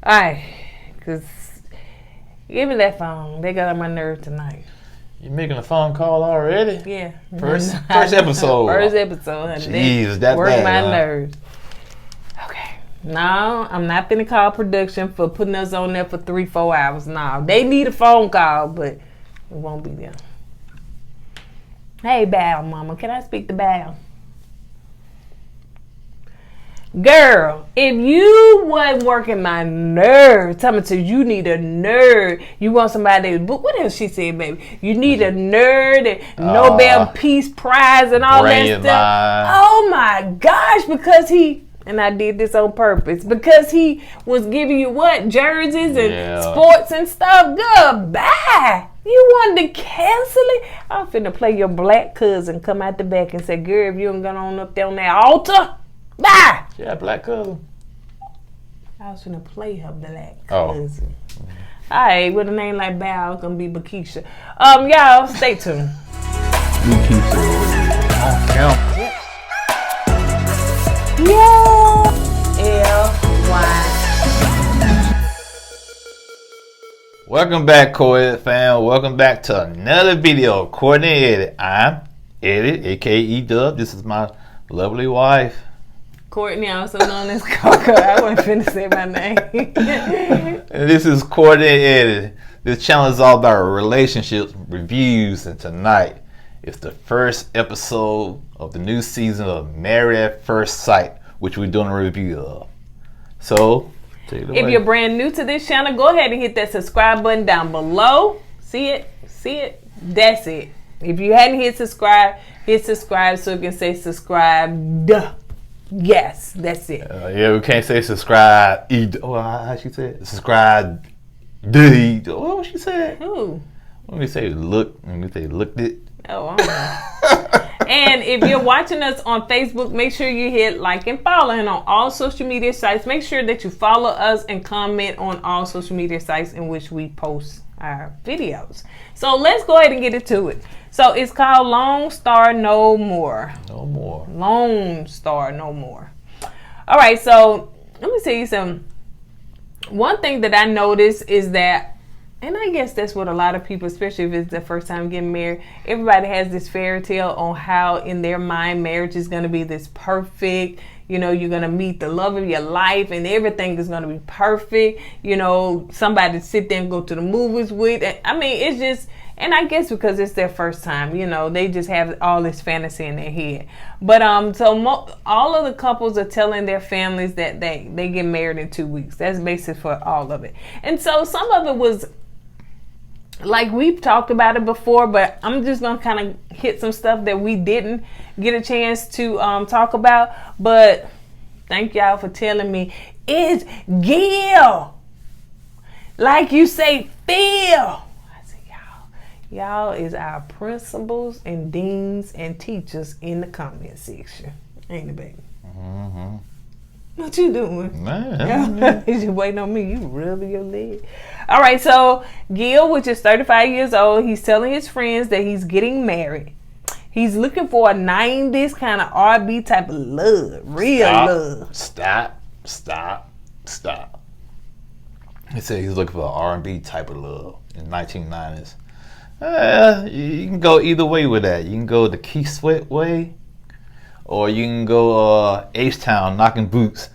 Alright, cause give me that phone. They got on my nerve tonight. You making a phone call already? Yeah. First episode. First episode. Jeez, that work bad, my huh? nerves. Okay. No, I'm not finna call production for putting us on there for 3-4 hours. No, they need a phone call, but it won't be them. Hey, Bal, mama, can I speak to Bal? Girl, if you wasn't working my nerve, tell me you need a nerd. You want somebody to book. What else she said, baby? You need a nerd and Nobel Peace Prize and all that stuff. Oh my gosh, because he, and I did this on purpose, because he was giving you what? Jerseys and sports and stuff. Goodbye. You wanted to cancel it? I'm finna play your black cousin come out the back and say, girl, if you don't get on up there on that altar, bye. Yeah, black cousin. I was finna play her black cousin. All right, with a name like Bal, it's gonna be Bakisha. Y'all, stay tuned. Bakisha. Yep. Yeah. LY. Welcome back, KOED fam. Welcome back to another video. KOURTNEY. I'm Eddie, aka Dub. This is my lovely wife. Kourtney, also known as Coco. I wasn't finna say my name. And this is KOURTNEY. This channel is all about relationships, reviews, and tonight is the first episode of the new season of Married at First Sight, which we're doing a review of. So, take it away. If you're brand new to this channel, go ahead and hit that subscribe button down below. See it? See it? That's it. If you hadn't hit subscribe so you can say subscribed. Yes, that's it. Yeah, we can't say subscribe. How she said? Subscribe. What she said? Who? When we say look, when we say looked it. Oh, I don't know. And if you're watching us on Facebook, make sure you hit like and follow. And on all social media sites, make sure that you follow us and comment on all social media sites in which we post our videos. So let's go ahead and get into it. So it's called Lone Star No More. No more. Lone Star No More. All right, so let me tell you something. One thing that I noticed is that, and I guess that's what a lot of people, especially if it's the first time getting married, everybody has this fairy tale on how in their mind marriage is going to be this perfect, you know, you're going to meet the love of your life and everything is going to be perfect, you know, somebody to sit there and go to the movies with. I mean, it's just, and I guess because it's their first time, you know, they just have all this fantasy in their head. But all of the couples are telling their families that they get married in 2 weeks. That's basic for all of it. And so some of it was, like we've talked about it before, but I'm just going to kind of hit some stuff that we didn't get a chance to talk about. But thank y'all for telling me it's Gil. Like you say, Phil. Y'all is our principals and deans and teachers in the comment section. Ain't it, baby? Mm-hmm. What you doing? Man. You waiting on me. You rubbing your leg. All right, so Gil, which is 35 years old, he's telling his friends that he's getting married. He's looking for a 90s kind of R&B type of love. Love. Stop. He said he's looking for an R&B type of love in 1990s. You can go either way with that. You can go the Keith Sweat way, or you can go H-Town, knocking boots.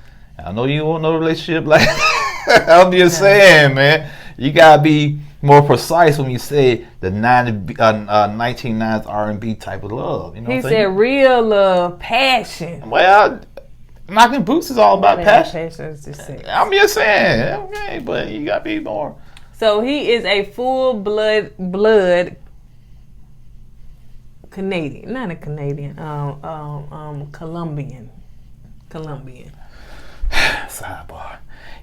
I know you want no relationship like that. I'm just saying, man. You gotta be more precise when you say the 1990s R&B type of love. You know he said real love, passion. Well, knocking boots is all about passion. I'm just saying, okay, but you gotta be more. So he is a full blood Canadian, not a Canadian, Colombian. Sidebar.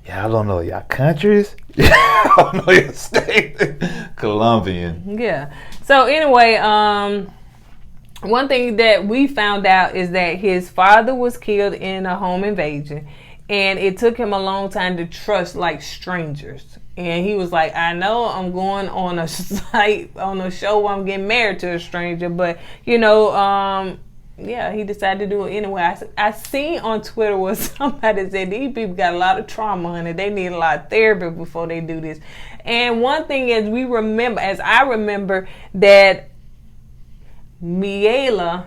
Yeah, I don't know y'all countries. I don't know your state. Colombian. Yeah. So anyway, one thing that we found out is that his father was killed in a home invasion, and it took him a long time to trust like strangers. And he was like, I know I'm going on a site, on a show where I'm getting married to a stranger, but, you know, yeah, he decided to do it anyway. I seen on Twitter where somebody said these people got a lot of trauma, honey. They need a lot of therapy before they do this. And one thing is, I remember that Miela,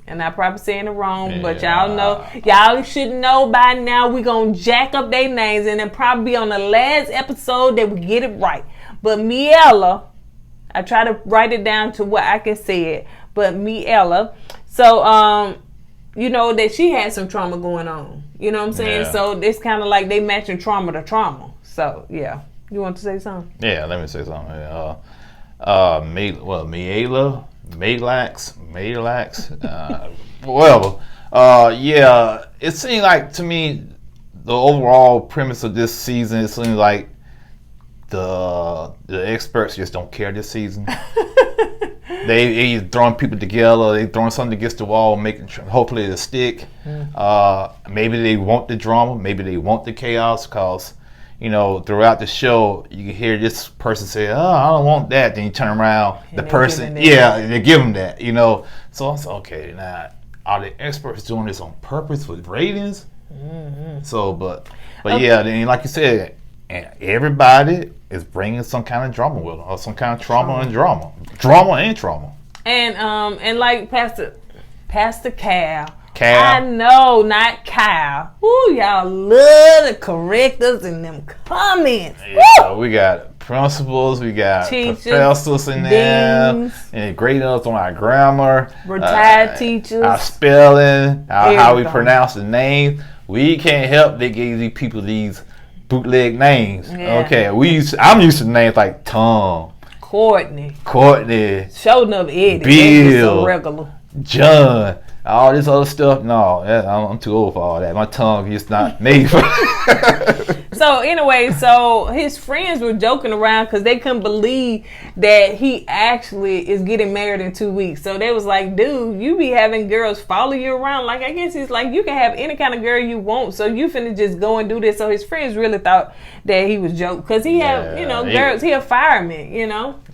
and I probably saying it wrong, but y'all should know by now. We gonna jack up their names, and then probably be on the last episode that we get it right. But Miela, I try to write it down to what I can say it. But Miela, so you know that she had some trauma going on. You know what I'm saying? Yeah. So it's kind of like they matching trauma to trauma. So yeah, you want to say something? Yeah, let me say something. Miela, Malax, whatever. Yeah, it seemed like to me the overall premise of this season. It seems like the experts just don't care this season. They throwing people together. They throwing something against the wall, hopefully it'll stick. Maybe they want the drama. Maybe they want the chaos. Cause you know throughout the show you can hear this person say, "Oh, I don't want that." Then you turn around, and the person, they give them that. You know, so it's okay. Now, are the experts doing this on purpose with ratings? So, but yeah, then like you said, and everybody is bringing some kind of drama with them, or some kind of drama and drama. And like Pastor Cal. I know, not Kyle. Ooh, y'all love to correct us in them comments. Yeah, we got principals, we got teachers, professors in there, and grading us on our grammar, retired teachers, our spelling, how we pronounce the names. We can't help they gave these people these bootleg names. Yeah. Okay, I'm used to names like Tom, Courtney, Showing up Eddie, Bill, so regular, John, all this other stuff. No, I'm too old for all that. My tongue is not made for. So anyway, so his friends were joking around because they couldn't believe that he actually is getting married in 2 weeks. So they was like, dude, you be having girls follow you around. Like, I guess he's like, you can have any kind of girl you want. So you finna just go and do this. So his friends really thought that he was joking because he had, girls. He a fireman,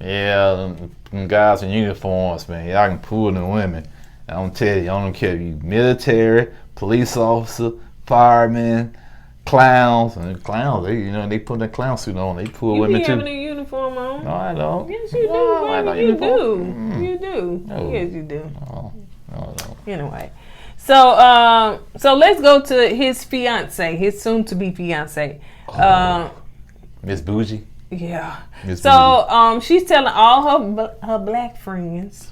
Yeah, them guys in uniforms, man. Y'all can pull them women. I don't tell you, I don't care if you military, police officer, fireman, clowns, they put that clown suit on. They pull women too. You be having a uniform on? No, I don't. Yes, you do. You do. You do. No. Yes, you do. No. Anyway, so let's go to his fiance, his soon-to-be fiance, Miss Bougie. Yeah. So she's telling all her black friends.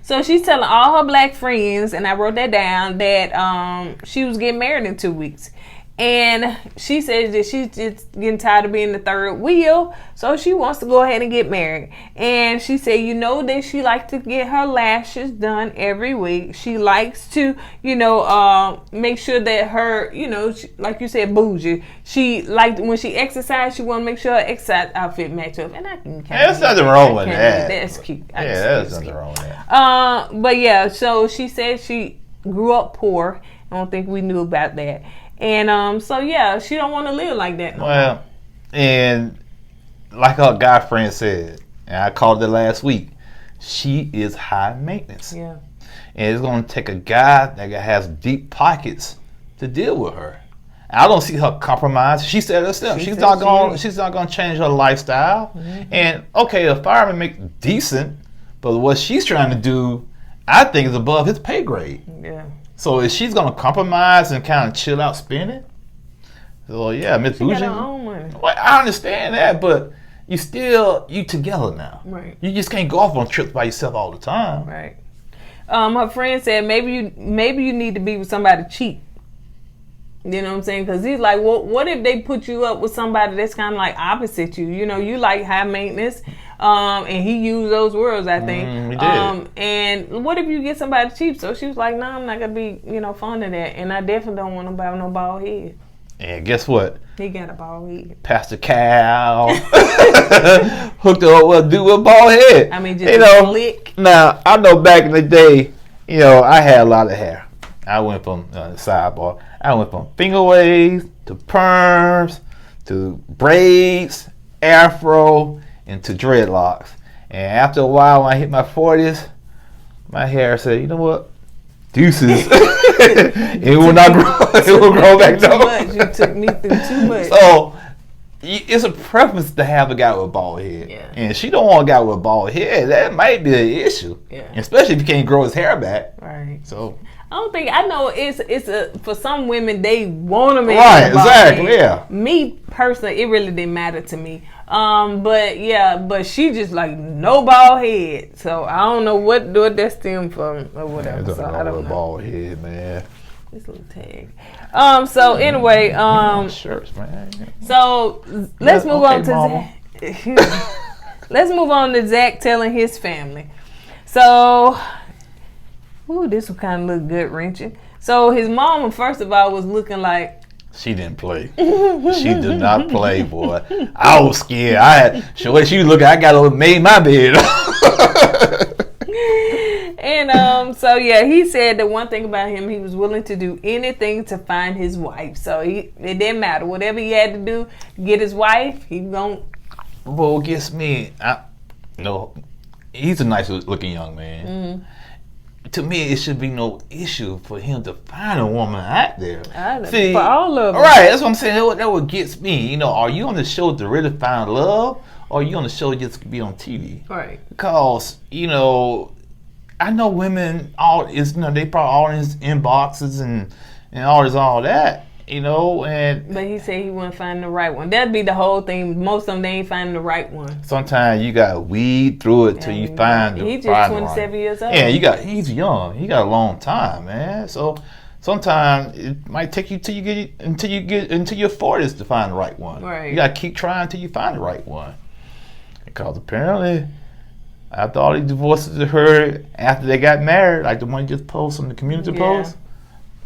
So she's telling all her black friends, and I wrote that down, that she was getting married in 2 weeks. And she says that she's just getting tired of being the third wheel, so she wants to go ahead and get married. And she said, that she likes to get her lashes done every week. She likes to, make sure that her, like you said, bougie. She liked when she exercises, she want to make sure her exercise outfit match up. And I can there's nothing wrong with that. That's cute. There's nothing wrong with that. But yeah, so she said she grew up poor. I don't think we knew about that. And she don't want to live like that no more. And like her guy friend said, and I called it last week, she is high maintenance. Yeah. And it's going to take a guy that has deep pockets to deal with her. I don't see her compromise. She said herself, she's not going to change her lifestyle. Mm-hmm. And okay, a fireman makes decent, but what she's trying to do, I think, is above his pay grade. Yeah. So if she's gonna compromise and kind of chill out spending, so yeah, Miss Bougie. Got her own money. Well, I understand that, but you together now. Right. You just can't go off on trips by yourself all the time. Right. Her friend said maybe you need to be with somebody cheap. You know what I'm saying? Because he's like, well, what if they put you up with somebody that's kind of like opposite you? You like high maintenance. And he used those words, I think. He did. And what if you get somebody cheap? So she was like, no, I'm not going to be, fond of that. And I definitely don't want nobody with no bald head. And guess what? He got a bald head. Pastor Cal hooked her up with a dude with a bald head. I mean, just slick. Now, I know back in the day, I had a lot of hair. I went from sidebar. I went from finger waves to perms to braids, afro, into dreadlocks. And after a while, when I hit my 40s, my hair said, you know what? Deuces. It will not grow. It will grow back too down. much. You took me through too much. So it's a preference to have a guy with a bald head. Yeah. And she don't want a guy with a bald head. That might be an issue. Yeah. Especially if you can't grow his hair back. Right. So I know it's a for some women they want a man. Right, exactly, yeah. Me personally, it really didn't matter to me. But she just like no bald head. So I don't know what that stem from or whatever. Man, so I don't know. Bald head, man. This little tag. So anyway, shirts, man. So let's move on to Mama. Zach. Let's move on to Zach telling his family. So, this will kind of look good wrenching. So his mama, first of all, was looking like she didn't play. She did not play, boy. I was scared. She was looking. I got to made my bed. And so yeah, he said that one thing about him, he was willing to do anything to find his wife. So it didn't matter. Whatever he had to do to get his wife, he gon'. Well, what gets me, he's a nice looking young man. Mm-hmm. To me, it should be no issue for him to find a woman out there. See, for all of them. Right, that's what I'm saying. That what gets me. You know, are you on the show to really find love, or are you on the show just to be on TV? Right. Because, you know, I know women they probably all in his inboxes and all that, you know, But he said he wouldn't find the right one. That'd be the whole thing. Most of them, they ain't finding the right one. Sometimes you gotta weed through it till you find the. He's just 27 years old. Yeah, he's young. He got a long time, man. So sometimes it might take you till you get into your 40s to find the right one. Right. You gotta keep trying till you find the right one. Because apparently, after all these divorces occurred, after they got married, like the one you just posted on the community post,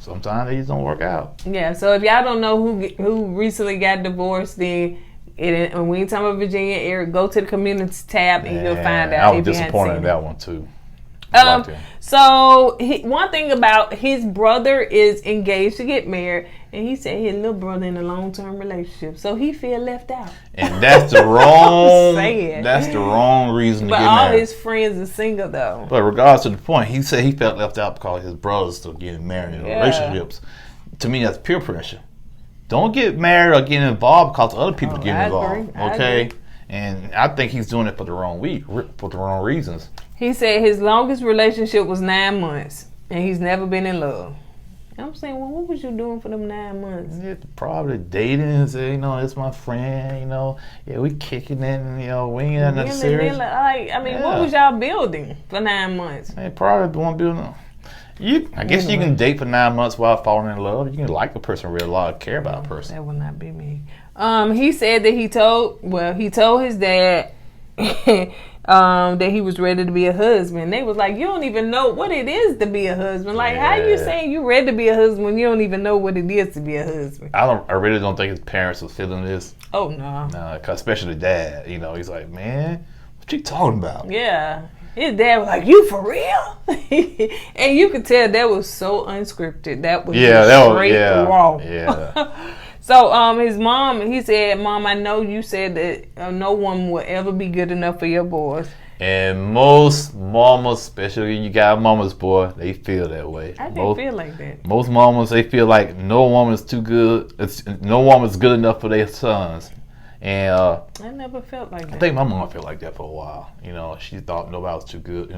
sometimes they just don't work out. Yeah, so if y'all don't know who recently got divorced, then when we talking about Virginia area, go to the community tab and you'll find out. I was disappointed in that one too. So one thing about his brother is engaged to get married, and he said his little brother in a long-term relationship, so he feel left out. And that's the wrong. That's the wrong reason to get married. But all his friends are single though. But regardless to the point, he said he felt left out because his brothers still getting married in relationships. To me, that's peer pressure. Don't get married or get involved because other people get involved. I agree. And I think he's doing it for the wrong reasons. He said his longest relationship was 9 months, and he's never been in love. I'm saying, well, what was you doing for them 9 months? Yeah, probably dating and say, it's my friend, we kicking it, and, we ain't nothing serious. What was y'all building for 9 months? They probably won't build I guess you can date for 9 months while falling in love. You can like a person real lot, care about a person. That would not be me. He said that he told his dad that he was ready to be a husband. They was like, you don't even know what it is to be a husband. Like, how you saying you ready to be a husband when you don't even know what it is to be a husband? I really don't think his parents was feeling this. Oh no. No, especially the dad. He's like, man, what you talking about? Yeah. His dad was like, you for real? And you could tell that was so unscripted. That was straight raw. Yeah. So his mom, he said, Mom, I know you said that no one will ever be good enough for your boys. And most mamas, especially you got mama's boy, they feel that way. I didn't feel like that. Most mamas, they feel like no woman's too good. No woman's good enough for their sons. And I never felt like that. I think my mom felt like that for a while. She thought nobody was too good.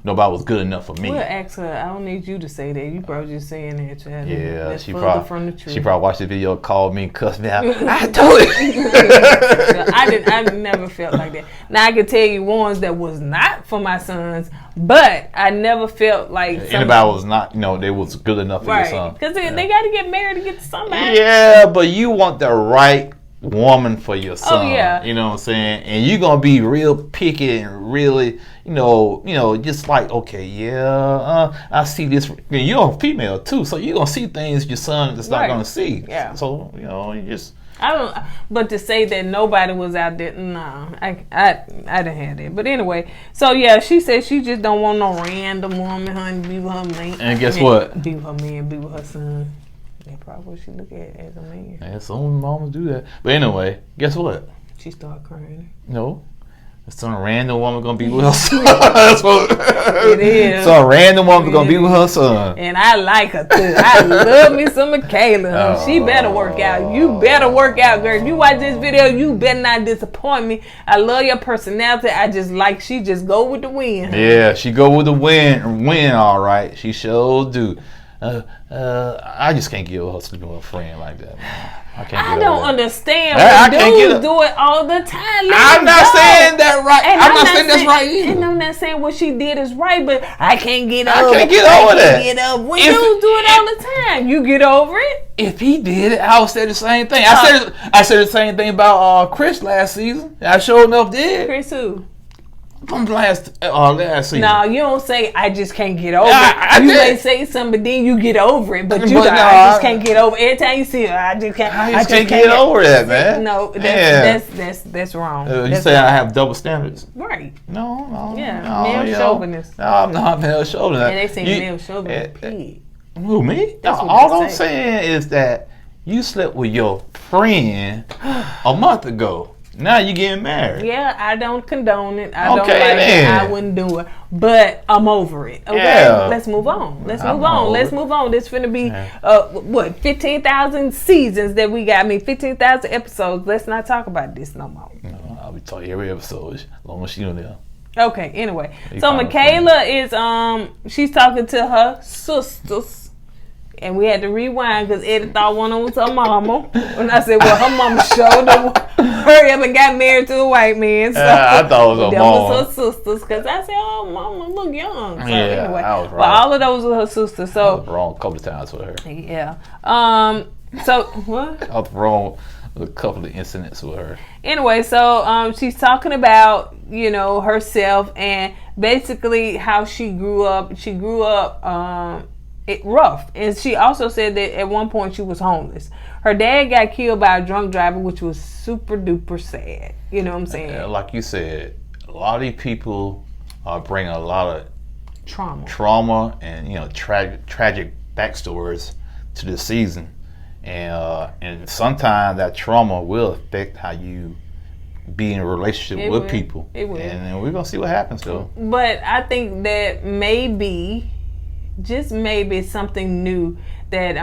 Nobody was good enough for me. We'll ask her. I don't need you to say that. You probably just saying that, child. Yeah, she probably watched the video, called me, cussed me out. I told you. I never felt like that. Now I can tell you ones that was not for my sons, but I never felt like anybody was not. They was good enough for your son. Because they got to get married to get to somebody. Yeah, but you want the right woman for your son. Oh, yeah. You know what I'm saying? And you're gonna be real picky and really, just like, okay, I see this. You're a female too, so you're gonna see things your son is not gonna see. Yeah. So you just. I don't. But to say that nobody was out there, no, I didn't have that. But anyway, so yeah, she said she just don't want no random woman, honey, be with her man. And guess what? Be with her man, be with her son. That's probably what she look at as a man. Yeah, some mamas do that. But anyway, guess what? She started crying. No. some random woman gonna be with her son. That's what It is. Some random woman gonna be with her son. And I like her too. I love me some Michaela. She better work out. You better work out, girl. If you watch this video, you better not disappoint me. I love your personality. I just like she just go with the wind. Yeah, she go with the wind. Win, all right. She sure do. I just can't give her sleeping with a friend like that, man. I don't understand I when dudes do it all the time. I'm not saying that right. I'm not saying that's right either. And I'm not saying what she did is right, but I can't get I over can't get over that. When dudes do it all the time, you get over it. If he did it, I would say the same thing. I said the same thing about Chris last season. I sure enough did. Chris who? From last season. No, you don't say I just can't get over it. You may say something, but then you get over it. But you I just can't get over it. Every time you see it, I just can't get over that, man. No, that's wrong. You say I have double standards. Right. No. Yeah, male chauvinist. No, I'm not male chauvinist. And they say male chauvinist. Who, me? All I'm saying is that you slept with your friend a month ago. Now you getting married. Yeah, I don't condone it. I don't like it. I wouldn't do it. But I'm over it. Okay, let's move on. Let's move on. This finna be 15,000 seasons that we got. 15,000 episodes. Let's not talk about this no more. No, I'll be talking every episode as long as she on there. Okay. Anyway, so Michaela is she's talking to her sisters. And we had to rewind because Eddie thought one of them was her mama. And I said, well, her mama showed her hurry up and got married to a white man. So I thought it was her mama. That was her sisters. Because I said, oh, mama look young. So anyway, I was wrong. But all of those were her sisters. So I was wrong a couple of times with her. Yeah. So what? I was wrong with a couple of incidents with her. Anyway, so she's talking about, herself and basically how she grew up. She grew up rough, and she also said that at one point she was homeless. Her dad got killed by a drunk driver, which was super duper sad. You know what I'm saying? Like you said, a lot of these people bring a lot of trauma and tragic backstories to the season, and sometimes that trauma will affect how you be in a relationship with people. It will, and we're gonna see what happens though. But I think that maybe. Just maybe something new that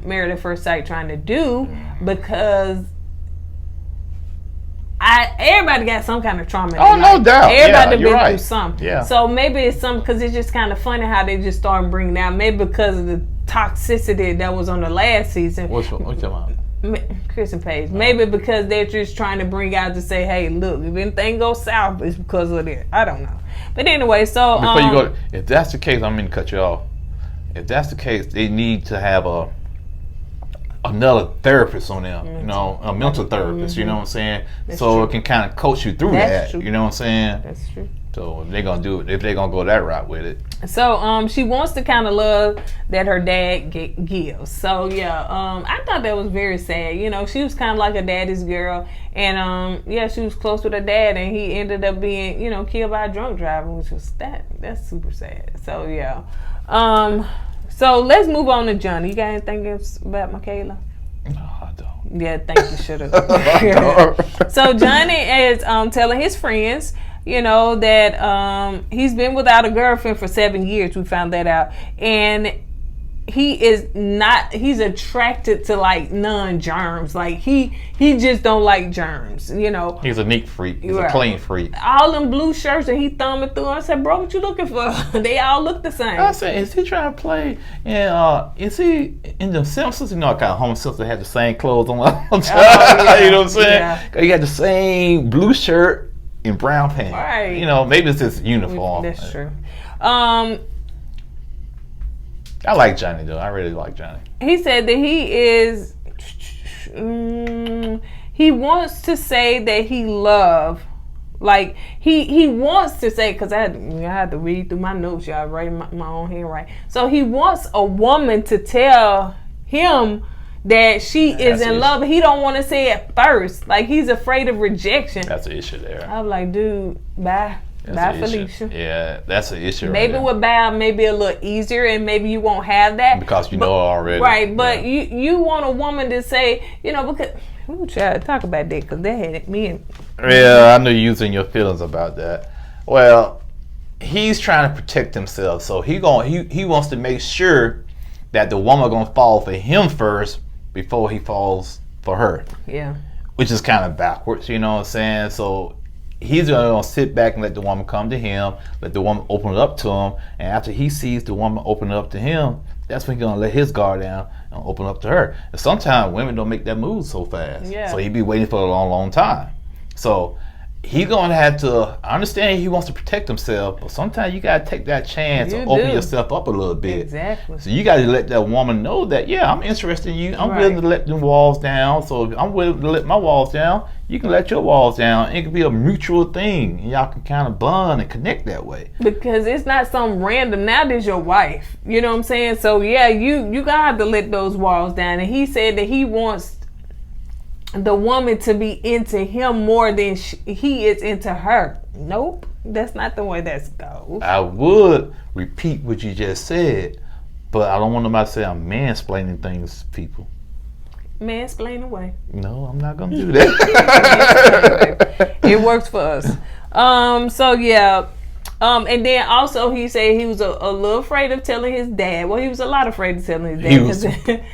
Married at First Sight trying to do, because everybody got some kind of trauma. Oh, no doubt. Everybody been through something. Yeah. So maybe it's something, because it's just kind of funny how they just start bringing out. Maybe because of the toxicity that was on the last season. What you talking about? Chris and Paige. Maybe because they're just trying to bring out to say, hey, look, if anything goes south, it's because of that. I don't know. But anyway, so before you go, if that's the case, I'm going to cut you off. If that's the case, they need to have another therapist on them, a mental therapist, you know what I'm saying? That's so true. It can kind of coach you through that, you know what I'm saying? That's true. So if they're going to do it, if they're going to go that route with it. So she wants the kind of love that her dad gives. So I thought that was very sad. She was kind of like a daddy's girl. And she was close with her dad, and he ended up being, killed by a drunk driver, which was that's super sad. So so let's move on to Johnny. You got anything else about Michaela? No, I don't. Yeah, think you should have. So Johnny is telling his friends, that he's been without a girlfriend for 7 years. We found that out. And he's attracted to like non-germs. Like he just don't like germs, He's a neat freak. He's a clean freak. All them blue shirts and he thumbing through. I said, bro, what you looking for? They all look the same. I said, is he trying to play? And is he in the Simpsons? I kind of Homer Simpson had the same clothes on. You know what I'm saying? Yeah. He got the same blue shirt and brown pants. Right. Maybe it's his uniform. That's true. I like Johnny though. I really like Johnny. He said that he is. He wants to say that he love, like he wants to say, because I had to read through my notes. Y'all writing my own handwriting. So he wants a woman to tell him that she is in love. He don't want to say it first. Like he's afraid of rejection. That's the issue there. I'm like, dude, bye. Bye, Felicia. Yeah, that's an issue. Maybe with Bow, maybe a little easier, and maybe you won't have that because you know already. Right, but you want a woman to say, because Ooh, child, talk about that because that had me. Yeah, I know you using your feelings about that. Well, he's trying to protect himself, so he wants to make sure that the woman gonna fall for him first before he falls for her. Yeah. Which is kind of backwards, you know what I'm saying? So he's gonna sit back and let the woman come to him, let the woman open it up to him, and after he sees the woman open it up to him, that's when he's gonna let his guard down and open up to her. And sometimes women don't make that move so fast. Yeah. So he'd be waiting for a long, long time. So he's gonna have to, I understand he wants to protect himself, but sometimes you gotta take that chance and open yourself up a little bit. Exactly. So you gotta let that woman know that, yeah, I'm interested in you. I'm willing to let them walls down. So if I'm willing to let my walls down, you can let your walls down. It can be a mutual thing. And y'all can kind of bond and connect that way. Because it's not some random, now there's your wife. You know what I'm saying? So yeah, you gotta have to let those walls down. And he said that he wants the woman to be into him more than he is into her. Nope, that's not the way that goes. I would repeat what you just said, but I don't want nobody to say I'm mansplaining things to people. Mansplain away. No, I'm not gonna do that. It works for us. So yeah. And then also he said he was a little afraid of telling his dad. Well, he was a lot afraid of telling his dad. He was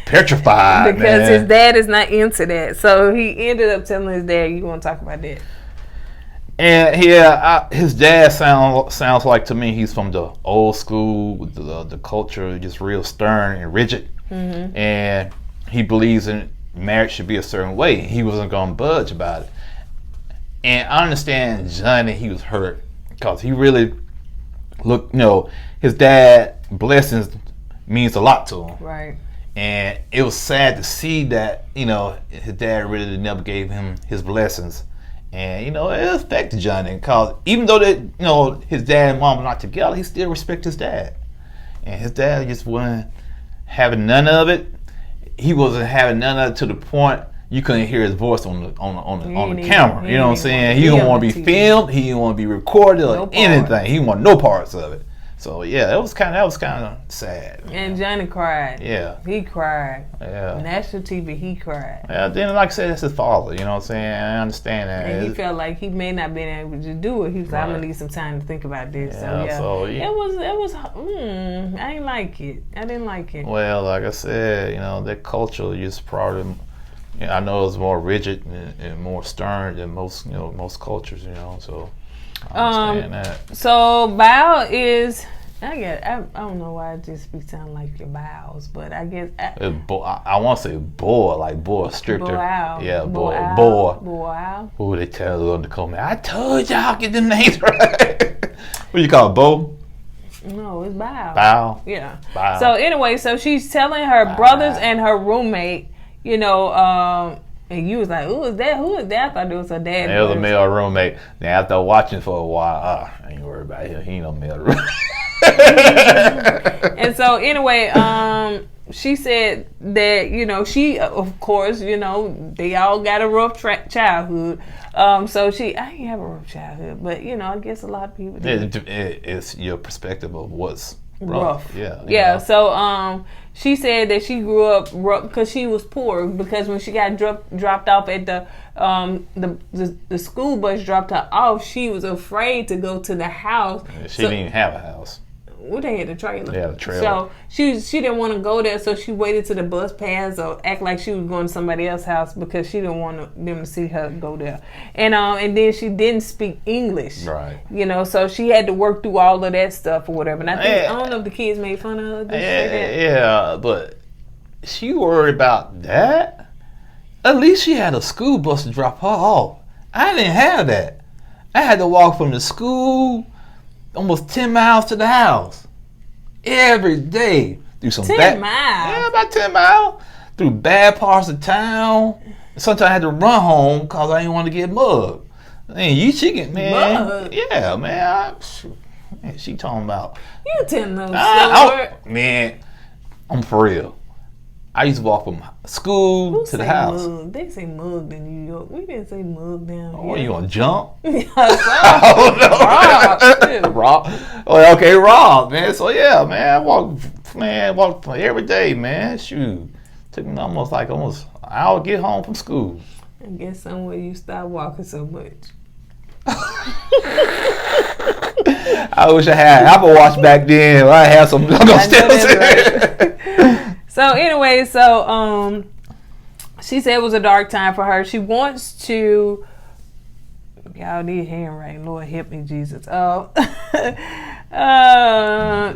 petrified because his dad is not into that. So he ended up telling his dad. You want to talk about that? And yeah, his dad sounds like to me he's from the old school, with the culture just real stern and rigid, and he believes in marriage should be a certain way. He wasn't gonna budge about it. And I understand Johnny, he was hurt because he really his dad blessings means a lot to him. Right. And it was sad to see that, his dad really never gave him his blessings. And, it affected Johnny because even though that, his dad and mom were not together, he still respected his dad. And his dad just wasn't having none of it. He wasn't having none of it to the point you couldn't hear his voice on the camera. You know what I'm saying? He didn't want to be filmed. He didn't want to be recorded or anything. He didn't want no parts of it. So yeah, that was kind of sad. And Johnny cried. Yeah, he cried. Yeah, national TV, he cried. Yeah, then like I said, it's his father. You know what I'm saying? I understand that. And he felt like he may not been able to do it. He was like, I'm gonna need some time to think about this. So it was. I didn't like it. I didn't like it. Well, like I said, that culture is probably. I know it's more rigid and more stern than most cultures. So. I understand that. So bow is I don't know why it just be sounding like your bows, but I guess I want to say boy, like boy stricter. Bow. Yeah, boy. Bow. Who they tell them to come? I told y'all get them names right. What you call it, Bo? No, it's bow. Bow. Yeah. Bow. So anyway, so she's telling her brothers and her roommate, and you was like, who is that? Who is that? I thought it was her dad. It was a male roommate. Now after watching for a while, I ain't worried about him. He ain't no male roommate. And so anyway, she said that, she, of course, they all got a rough childhood. So I ain't have a rough childhood, but, I guess a lot of people do. It's your perspective of what's rough. Yeah. So she said that she grew up rough because she was poor, because when she got dropped off at the school bus dropped her off, she was afraid to go to the house. She didn't even have a house. Well, they had a trailer. They had a trailer. So she didn't want to go there, so she waited till the bus passed or act like she was going to somebody else's house because she didn't want them to see her go there. And then she didn't speak English. Right. So she had to work through all of that stuff or whatever. And I don't know if the kids made fun of her. Yeah, but she worried about that. At least she had a school bus to drop her off. I didn't have that. I had to walk from the school almost 10 miles to the house every day through some 10 miles. Yeah, about 10 miles through bad parts of town. Sometimes I had to run home because I didn't want to get mugged. Man, you chicken, man. Mugged? Yeah, man. She talking about. You telling those stories. Man, I'm for real. I used to walk from school to the house. Mugged? They say mugged in New York. We didn't say mugged down here. Oh, you gonna jump? Rob. Oh, okay, Rob, man. So yeah, man, I walk every day, man. Shoot, took me almost an hour to get home from school. I guess somewhere you stop walking so much. I wish I had Apple Watch back then. I had some steps. Right. So anyway, she said it was a dark time for her. She wants to. Y'all need handwriting. Lord help me, Jesus.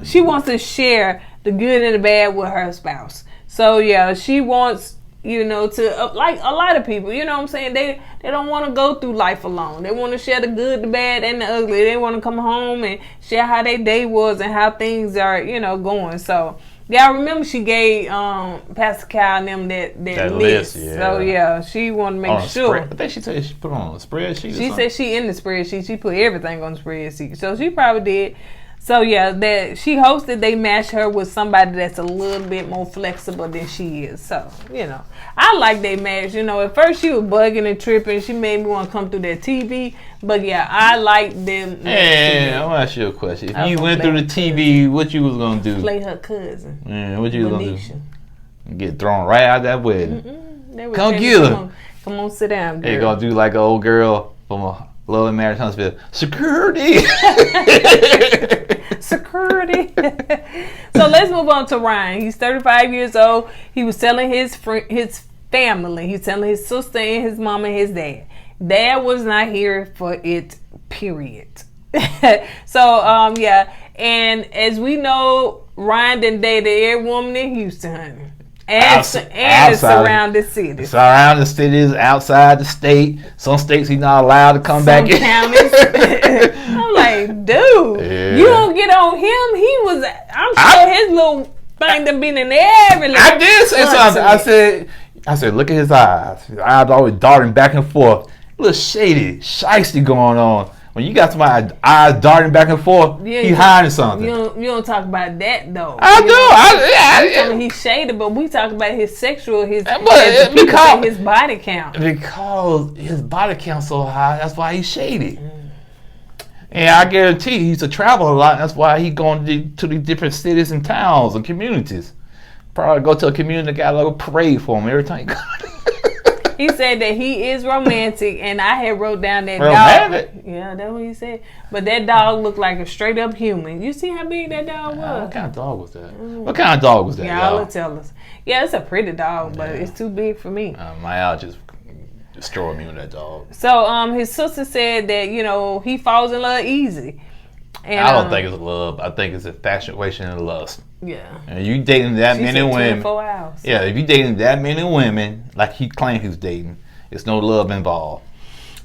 She wants to share the good and the bad with her spouse. So yeah, she wants, to like a lot of people, you know what I'm saying? They don't want to go through life alone. They want to share the good, the bad, and the ugly. They want to come home and share how their day was and how things are, going. So yeah, I remember she gave Pastor Kyle and them that list. Yeah. So yeah, she wanted to make sure. I think she said she put it on a spreadsheet. She said she in the spreadsheet. She put everything on the spreadsheet. So she probably did. So yeah, that she hopes that they match her with somebody that's a little bit more flexible than she is. So, I like they match. At first she was bugging and tripping. She made me want to come through that TV. But yeah, I like them. Yeah, I want to ask you a question. If you went through the TV, what you was going to do? Play her cousin. Yeah, what you was going to do? Get thrown right out that wedding. Come get her. Come on, sit down, girl. They going to do like an old girl from a Love and Marriage Huntsville. Security. Security. So let's move on to Ryan. He's 35 years old. He was telling his family. He's telling his sister and his mom and his dad. Dad was not here for it, period. So, yeah. And as we know, Ryan done dated every woman in Houston, honey. And the surrounding cities. Surrounding cities, outside the state. Some states he's not allowed to come back in. Counties. I'm like, dude, you don't get on him. He was, I'm sure his little thing done been in every. I did say something. I said, look at his eyes. His eyes always darting back and forth. A little shady, shiesty going on. When you got somebody's eyes darting back and forth, he hiding something. You don't talk about that though. I do. He's shaded, but we talk about his sexual, his body count. Because his body count so high, that's why he's shady. And I guarantee he used to travel a lot. That's why he going to these different cities and towns and communities. Probably go to a community that got a little parade for him every time he goes. He said that he is romantic, and I had wrote down that romantic? Dog. Yeah, that's what he said. But that dog looked like a straight up human. You see how big that dog was? What kind of dog was that? What kind of dog was that? Y'all will tell us. Yeah, it's a pretty dog, but it's too big for me. My allergies destroyed me with that dog. So his sister said that he falls in love easy. And, I don't think it's love. I think it's infatuation and lust. Yeah. And you dating that many women. 24 hours. Yeah, if you dating that many women, like he claimed he was dating, it's no love involved.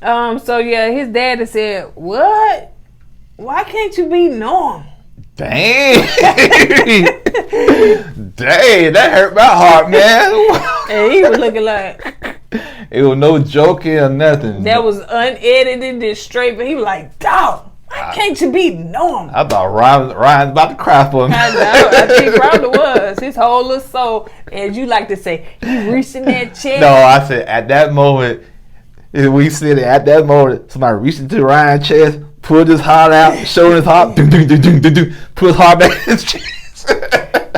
So yeah, his daddy said, "What? Why can't you be normal?" Dang. Dang, that hurt my heart, man. And he was looking like it was no joking or nothing. That was unedited and straight, but he was like, "Dog. Why can't you be normal?" I thought Ryan's about to cry for him. I know. I think Rhonda was. His whole little soul, as you like to say, he reached in that chest. No, I said at that moment, we said at that moment, somebody reached into Ryan's chest, pulled his heart out, showed his heart, put his heart back in his chest.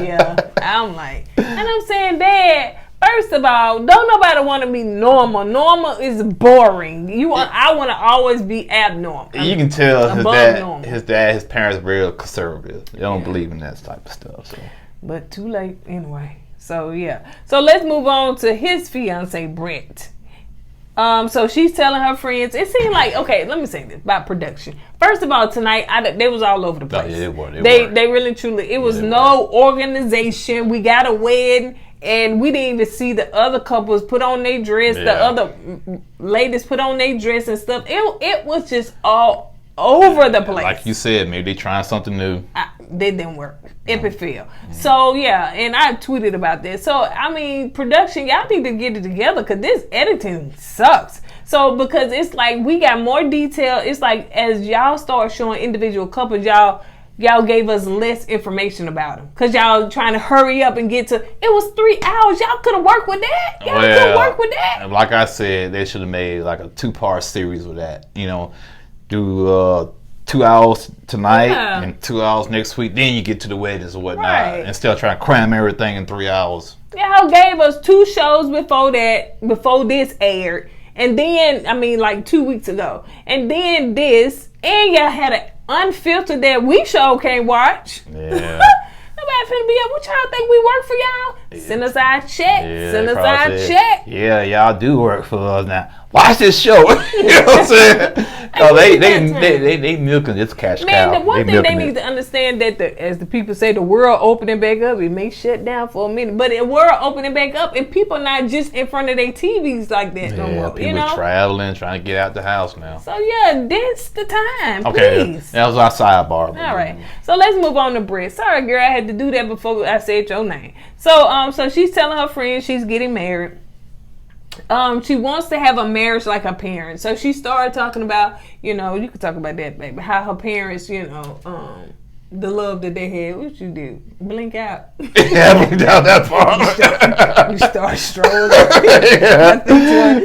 Yeah, I'm like, and I'm saying, Dad, first of all, don't nobody want to be normal. Normal is boring. I want to always be abnormal. You can tell his parents are real conservative. They don't believe in that type of stuff. So. But too late anyway. So yeah. So let's move on to his fiance, Brent. So she's telling her friends. It seemed like, okay, let me say this about production. First of all, tonight they was all over the place. No, yeah, they really truly. It was no organization. We got a wedding. And we didn't even see the other couples put on their dress. Yeah. The other ladies put on their dress and stuff. It was just all over the place. Like you said, maybe they trying something new. They didn't work. It failed. So, yeah, and I tweeted about this. So, I mean, production, y'all need to get it together because this editing sucks. So, because it's like we got more detail. It's like as y'all start showing individual couples, y'all gave us less information about them because y'all trying to hurry up and get to. It was 3 hours. Y'all could have worked with that. Y'all could have worked with that. Like I said, they should have made like a 2-part series with that. Do 2 hours tonight and 2 hours next week. Then you get to the weddings or whatnot. Right. Instead of trying to cram everything in 3 hours. Y'all gave us 2 shows before this aired. And then, I mean, like 2 weeks ago. And then this, and y'all had an unfiltered that we sure can't watch. Yeah. Nobody finna be up. What y'all think we work for y'all? Yeah. Send us our check. Yeah, Send us our check. Yeah, y'all do work for us now. Watch this show. You know what I'm saying? No, they milking this cash cow. Man, the one thing they need to understand that as the people say, the world opening back up, it may shut down for a minute, but the world opening back up, and people not just in front of their TVs like that no more. People traveling, trying to get out the house now. So yeah, this the time. Okay, please. That was our sidebar. All right, so let's move on to Britt. Sorry, girl, I had to do that before I said your name. So she's telling her friend she's getting married. She wants to have a marriage like her parents. So she started talking about, you could talk about that, baby, how her parents, the love that they had. What you do? Blink out. Yeah, blink out that far. You start strolling.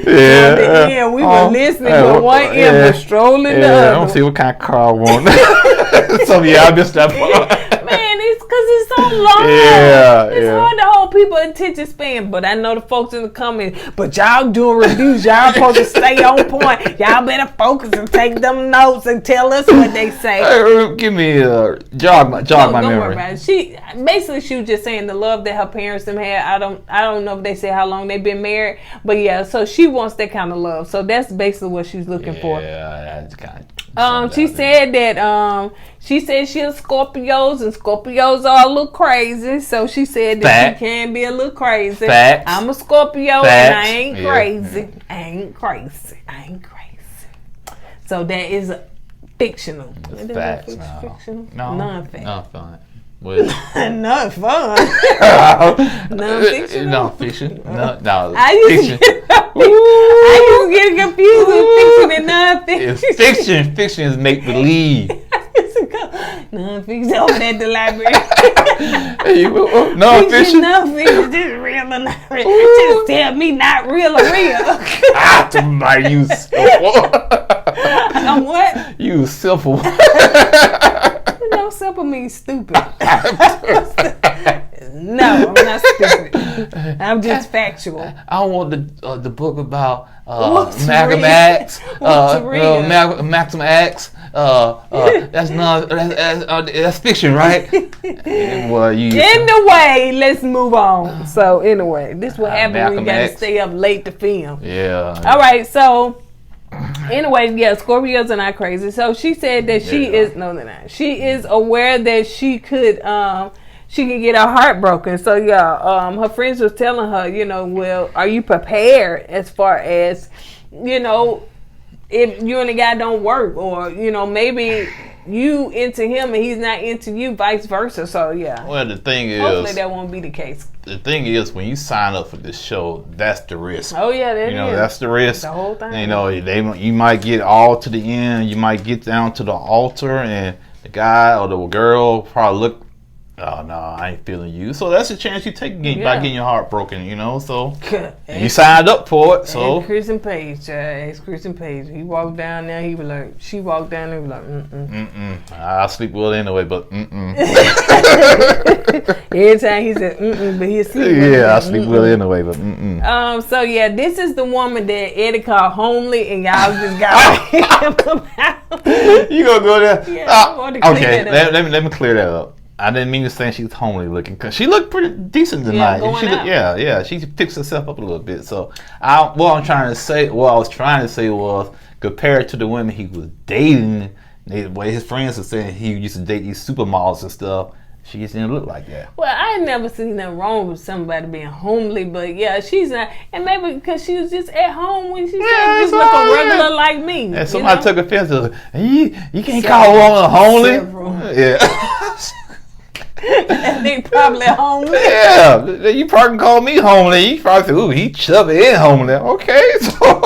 Yeah. We were listening, but one ear was strolling the other. I don't see what kind of car I want. So I missed that part. Man, it's because it's so long. It's hard to hold people attention span. But I know the folks in the comments, but y'all doing reviews. Y'all supposed to stay on point. Y'all better focus and take them notes and tell us what they say. Give me jog my memory. Don't worry about it. She was just saying the love that her parents them had. I don't know if they say how long they've been married, but yeah. So she wants that kind of love. So that's basically what she's looking for. Yeah, that's kind of. She said that she said she's Scorpios and Scorpios are a little crazy. So she said that she can be a little crazy. Facts. I'm a Scorpio and I ain't crazy. I ain't crazy. So that is fictional. Facts. Fictional? No. Non-fact. Not fun. Not fun. Non-fictional? No, fiction. No, I used to get confused with fiction and non-fiction. It's fiction. Fiction is make believe. Non-fiction over at the library. Non-fiction? Non-fiction, just real or not real. Just tell me not real or real. You simple. I'm what? You simple. Simple means stupid. No, I'm not stupid. I'm just factual. I want the book about Malcolm X. Malcolm X. That's fiction, right? Well, anyway, let's move on. So anyway, this will happen when you gotta stay up late to film. Yeah. All right, so. Anyway, yeah, Scorpios are not crazy. So she said that she is She is aware that she could she can get her heart broken. So yeah, her friends was telling her, well, are you prepared as far as, if you and the guy don't work, or maybe you into him and he's not into you, vice versa. So yeah. Well, the thing is, hopefully that won't be the case. The thing is, when you sign up for this show, that's the risk. Oh yeah, that's the risk. The whole thing. You might get all to the end. You might get down to the altar, and the guy or the girl probably look. Oh no, I ain't feeling you. So that's a chance you take by getting your heart broken. So you signed up for it. So Christian Page, he walked down there. He was like, she walked down there. He was like, I'll sleep well anyway, but Every time he said but he'll sleep. Yeah, I sleep well anyway, but So yeah, this is the woman that Eddie called homely, and y'all just got him about. You gonna go there? Yeah, I want to clear that up. Let me clear that up. I didn't mean to say she's homely looking, because she looked pretty decent tonight. She fixed herself up a little bit. So what I was trying to say was, compared to the women he was dating, the way his friends were saying he used to date these supermodels and stuff, she just didn't look like that. Well, I never seen nothing wrong with somebody being homely, but yeah, she's not. And maybe because she was just at home when she said just look a regular like me. And somebody took offense to her. You can't call a woman homely. Yeah. They probably homely. Yeah, you probably call me homely. You probably say, "Ooh, he chubby and homely." Okay, so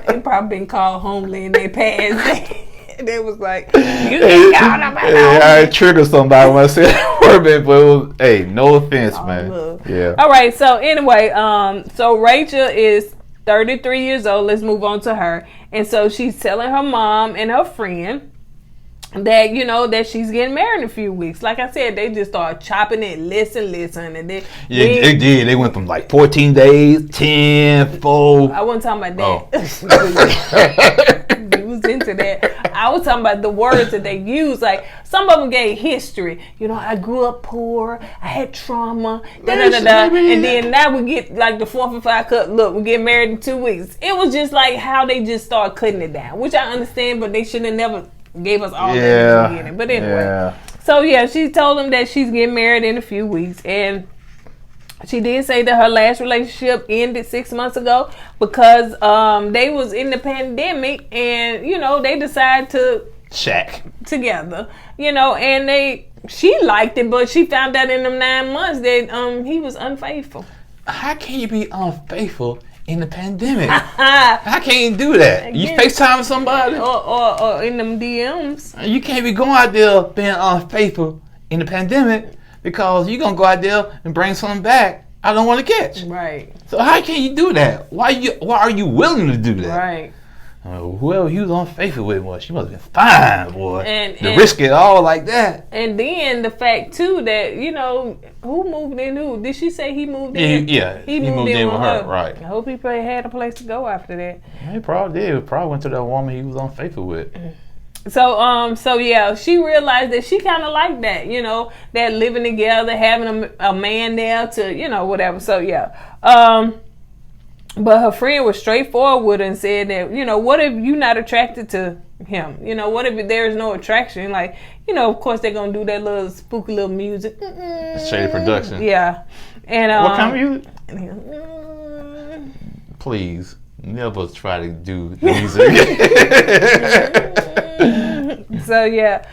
they probably been called homely in their past. They was like, "You can't call them homely." I triggered somebody when I said that word, but it was, hey, no offense, man. Look. Yeah. All right. So anyway, so Rachel is 33 years old. Let's move on to her. And so she's telling her mom and her friend that, you know, that she's getting married in a few weeks. Like I said, they just start chopping it, listen, and then they did. They went from like 14 days, 10, 4. I wasn't talking about that. You was into that. I was talking about the words that they use. Like some of them gave history. You know, I grew up poor. I had trauma. And then now we get like the 4 for 5 cut. Look, we get married in 2 weeks. It was just like how they just start cutting it down, which I understand, but they should have never gave us all that in the beginning. But anyway, so yeah, she told them that she's getting married in a few weeks, and she did say that her last relationship ended 6 months ago because they was in the pandemic, and you know they decided to shack together, you know, and she liked it, but she found out in them 9 months that he was unfaithful. How can you be unfaithful in the pandemic? How can you do that? You FaceTime somebody? Or in them DMs. You can't be going out there being unfaithful in the pandemic because you're going to go out there and bring something back I don't want to catch. Right. So how can you do that? Why are you willing to do that? Right. Whoever you was unfaithful with, boy, she must have been fine, boy. And risk it all like that. And then the fact too that, you know, who moved in? Who did she say he moved in? Yeah, he moved in with her. Right. I hope he probably had a place to go after that. He probably did. He probably went to that woman he was unfaithful with. So yeah, she realized that she kind of liked that, you know, that living together, having a man there to, you know, whatever. So yeah. But her friend was straightforward with her and said that, you know, what if you're not attracted to him? You know, what if there's no attraction? Like, you know, of course they're going to do that little spooky little music. Shady production. Yeah. And what kind of music? Please, never try to do music. So, yeah.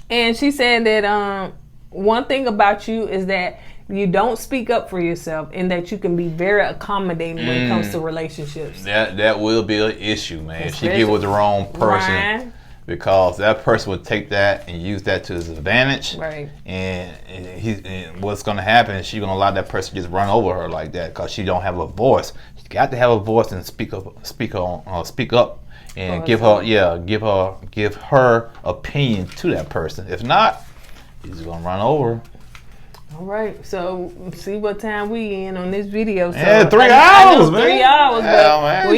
And she said that one thing about you is that you don't speak up for yourself, and that you can be very accommodating when it comes to relationships. That will be an issue, man. If she get with the wrong person, because that person would take that and use that to his advantage. Right. And what's going to happen is she's going to allow that person to just run over her like that because she don't have a voice. She got to have a voice and speak up, and give her opinion to that person. If not, he's going to run over. All right, so see what time we in on this video. So, yeah, 3 hours, man. 3 hours, but man,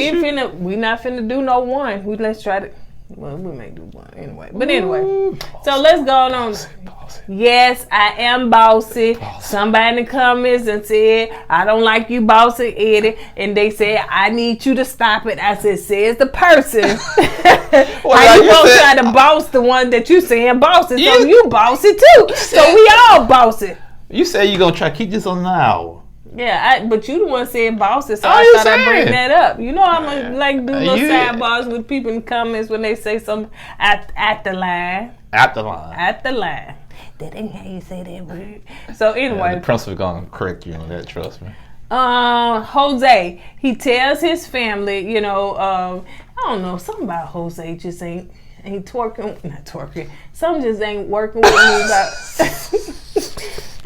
we not finna do no one. Let's try to. Well, we may do one anyway. But anyway, so let's go on. Bossy. Yes, I am bossy. Somebody in the comments and said, I don't like you, Bossy Eddie. And they said, I need you to stop it. I said, says the person. How you gonna try to boss the one that you saying bossy? So you bossy too. So we all bossy. You say you're going to try to keep this on an hour. Yeah, but you the one saying bossy, so I thought I'd bring that up. You know I'm going to like do little sidebars with people in the comments when they say something at the line. At the line. At the line. That ain't how you say that word. So anyway. The principal going to correct you on that, trust me. Jose, he tells his family, you know, I don't know, something about Jose just ain't twerking, not twerking. Something just ain't working with me about.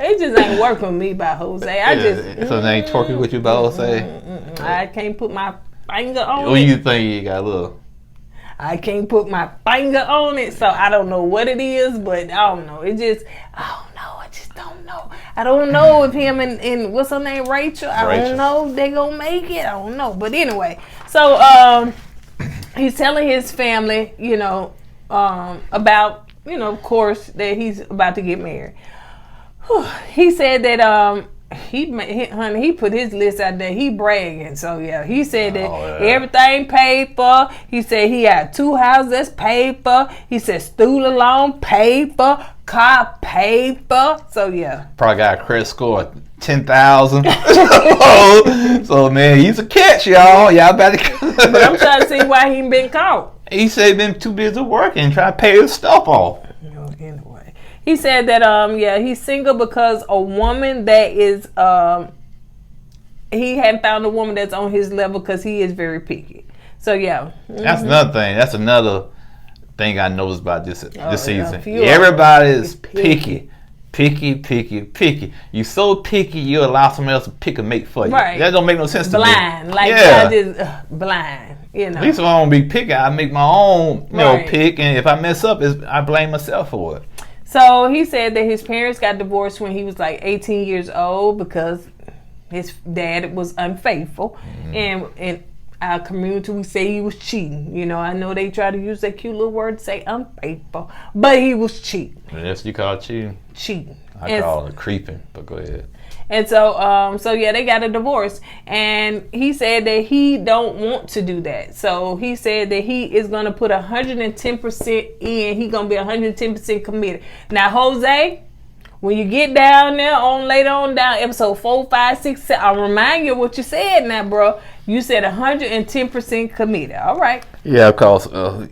It just ain't working with me by Jose. So they ain't twerking with you by Jose? I can't put my finger on it. What do you think you got a little? I can't put my finger on it, so I don't know what it is, but I don't know. I just don't know. I don't know if him and what's her name, Rachel. I don't know if they gonna make it. I don't know. But anyway, so he's telling his family, you know, about, you know, of course, that he's about to get married. He said that he put his list out there. He bragging. So yeah, he said that everything paid for. He said he had 2 houses that's paid for. He said student loan paid for, car paid for. So yeah, probably got a credit score of 10,000. So man, he's a catch, y'all. Y'all better. But I'm trying to see why he ain't been caught. He said he been too busy working, trying to pay his stuff off. Anyway, he said that he's single because a woman that is he hadn't found a woman that's on his level because he is very picky. So yeah, that's another thing. That's another thing I noticed about this season. Everybody is picky. Picky. You so picky, you allow someone else to pick and make for you. Right. That don't make no sense to me. Blind. Like, yeah. I just, blind, you know. At least if I don't be picky, I make my own, Right. pick. And if I mess up, I blame myself for it. So he said that his parents got divorced when he was like 18 years old because his dad was unfaithful. And in our community, we say he was cheating. You know, I know they try to use that cute little word to say unfaithful, but he was cheating. That's what you call cheating? Cheating. I call it creeping, but go ahead. And so, yeah, they got a divorce, and he said that he don't want to do that. So he said that he is going to put 110% in. He going to be 110% committed. Now, Jose, when you get down there on later on down episode 4, 5, 6, 7, I'll remind you what you said now, bro. You said 110% committed. All right. Yeah, because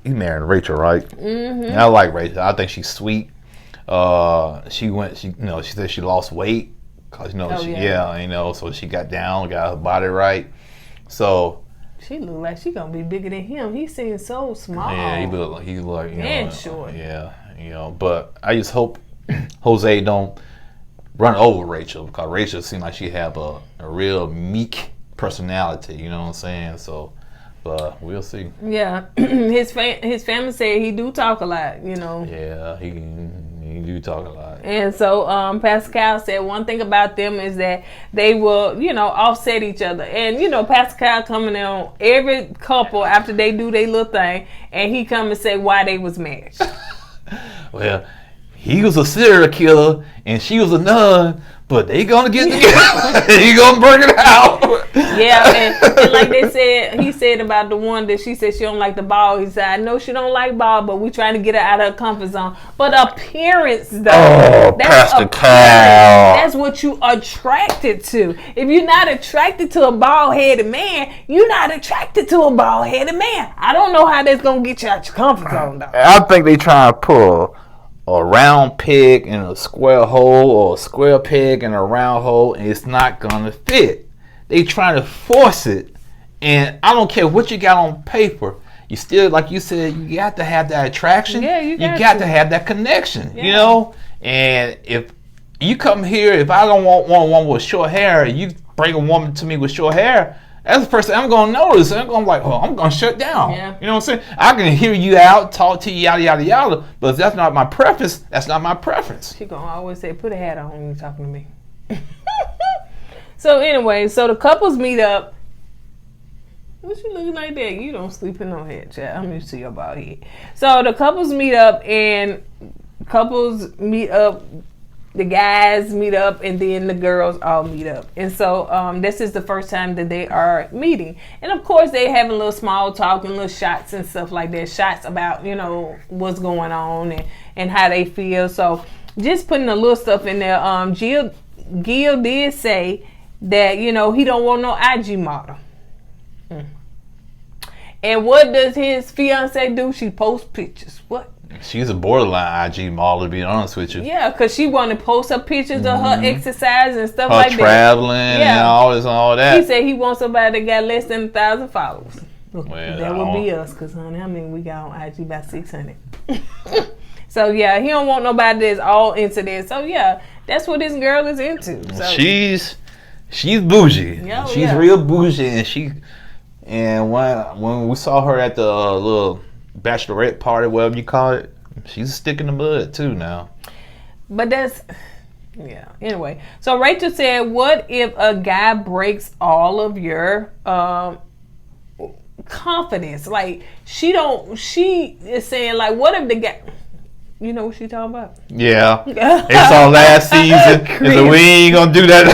he married Rachel, right? Mm-hmm. I like Rachel. I think she's sweet. She said she lost weight. Cause so she got down, got her body right. So she look like she gonna be bigger than him. He seems so small. Yeah, he look like and short. Yeah, but I just hope Jose don't run over Rachel, because Rachel seems like she have a real meek personality. You know what I'm saying? So, but we'll see. Yeah, his family said he do talk a lot. You know. Yeah, he do talk a lot. And so Pascal said one thing about them is that they will, offset each other. And, Pascal coming in on every couple after they do their little thing, and he come and say why they was married. Well, he was a serial killer and she was a nun, but they gonna get together. He gonna bring it out. Yeah, and like he said about the one that she said she don't like the ball. He said, I know she don't like ball, but we trying to get her out of her comfort zone. But appearance, though, Pastor Cal. That's what you attracted to. If you're not attracted to a bald-headed man, you're not attracted to a bald-headed man. I don't know how that's gonna get you out your comfort zone, though. I think they trying to pull a round peg in a square hole, or a square peg in a round hole, and it's not gonna fit. They trying to force it, and I don't care what you got on paper. You still, like you said, you got to have that attraction. Yeah, you got to have that connection. Yeah. And if you come here, if I don't want one with short hair, and you bring a woman to me with short hair, that's the first thing I'm gonna notice. I'm gonna I'm gonna shut down. Yeah. You know what I'm saying? I can hear you out, talk to you, yada yada yada, but if that's not my preference, that's not my preference. She gonna always say, "Put a hat on when you're talking to me." So anyway, so the couples meet up. What you looking like that? You don't sleep in no head, chat. I'm used to your bald head. So the couples meet up, the guys meet up, and then the girls all meet up. And so this is the first time that they are meeting. And of course, they having a little small talk and little shots and stuff like that. Shots about, what's going on and how they feel. So just putting a little stuff in there. Gil did say that, he don't want no IG model. And what does his fiance do? She posts pictures. What? She's a borderline IG model, to be honest with you. Yeah, because she want to post her pictures of her exercise and stuff like that. Traveling and all this and all that. He said he wants somebody that got less than 1,000 followers. Well, that would be us, because, honey, we got on IG about 600. So, yeah, he don't want nobody that's all into this. So, yeah, that's what this girl is into. So. She's bougie. She's real bougie, and when we saw her at the little bachelorette party, whatever you call it, she's a stick in the mud too now. But anyway, so Rachel said, what if a guy breaks all of your confidence? Like, she is saying, like, what if the guy, you know what she talking about? Yeah. It's our last season, so we ain't gonna do that.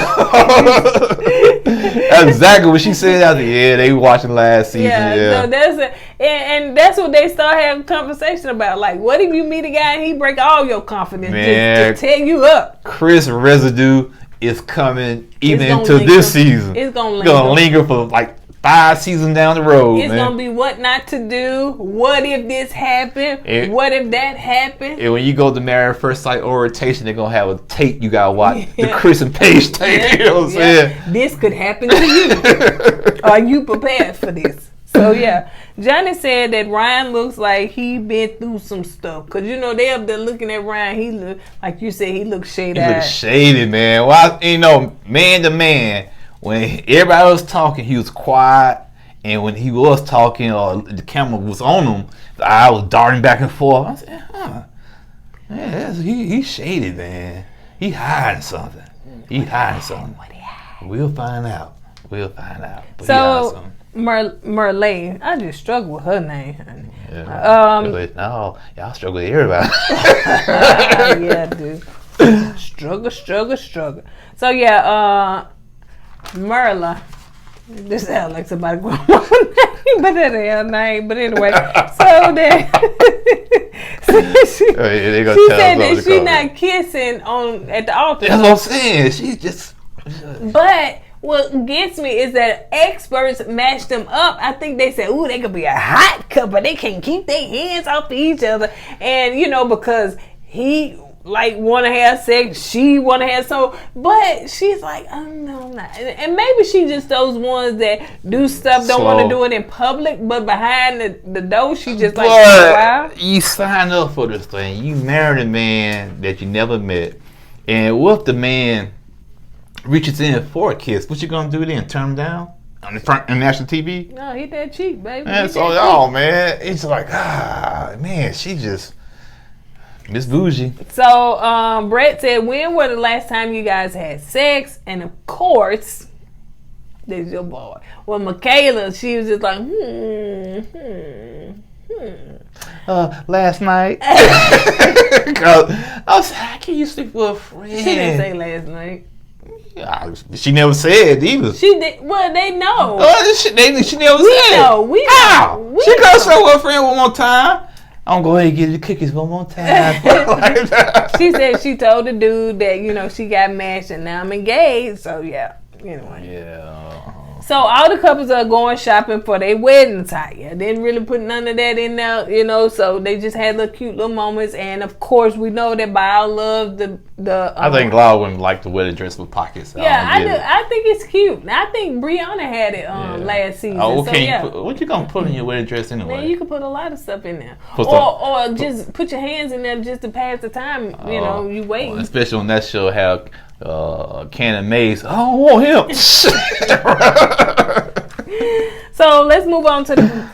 That's exactly what she said. I said, yeah, they watching last season. Yeah. So that's what they start having conversation about. Like, what if you meet a guy and he break all your confidence, just tear you up? Chris residue is coming even into this season. It's gonna linger for like 5 seasons down the road. It's gonna be what not to do. What if this happened? What if that happened? And when you go to Married at First Sight orientation, they're gonna have a tape you gotta watch. The Chris and Paige tape. You know what I'm saying? This could happen to you. Are you prepared for this? So yeah, Johnny said that Ryan looks like he been through some stuff. Cause you know they up there looking at Ryan. He look like you said. He looks shady. He looks shady, man. Well, you know, man to man, when everybody was talking, he was quiet, and when he was talking, or the camera was on him, the eye was darting back and forth. I said, man, he's shady, man. He hiding something. He hiding something. We'll find out. But so Merle, I just struggle with her name, honey. Yeah. No, y'all struggle with everybody. Yeah, dude. Struggle. So yeah, Merla. This sounds like somebody going on name, but that ain't her name. But anyway, so then she said that she not kissing at the altar. That's what I'm saying. She just. But what gets me is that experts matched them up. I think they said, ooh, they could be a hot couple. They can't keep their hands off each other. And, you know, because he, like, want to have sex, she want to have so. But she's like, oh, no, I'm not. And maybe she just those ones that do stuff, don't want to do it in public. But behind the door, she just like, wow. You sign up for this thing. You married a man that you never met. And what if the man reaches in for a kiss? What you gonna do then? Turn him down on the front on national TV? No, he that cheap, baby. And so, man, it's like, man, she just Miss Bougie. So, Brett said, when was the last time you guys had sex? And of course, there's your boy. Well, Michaela, she was just like, last night. I was like, how can you sleep with a friend? She didn't say last night. She never said either. She did. Well, they know. She never said. We know. She gotta show her friend one more time. I'm gonna go ahead and get the cookies one more time. She said she told the dude that, you know, she got matched and now I'm engaged. So yeah, anyway. Yeah. So all the couples are going shopping for their wedding attire. Didn't really put none of that in there, you know. So they just had little cute little moments. And of course, we know that Bao loved the. I think Lau wouldn't like the wedding dress with pockets. Yeah, I do. I think it's cute. I think Brianna had it last season. Oh, okay. So, what you gonna put in your wedding dress anyway? Man, you can put a lot of stuff in there, or just put your hands in there just to pass the time. You know, you wait. Well, especially on that show, have Can and Maze. I don't want him. So let's move on to the.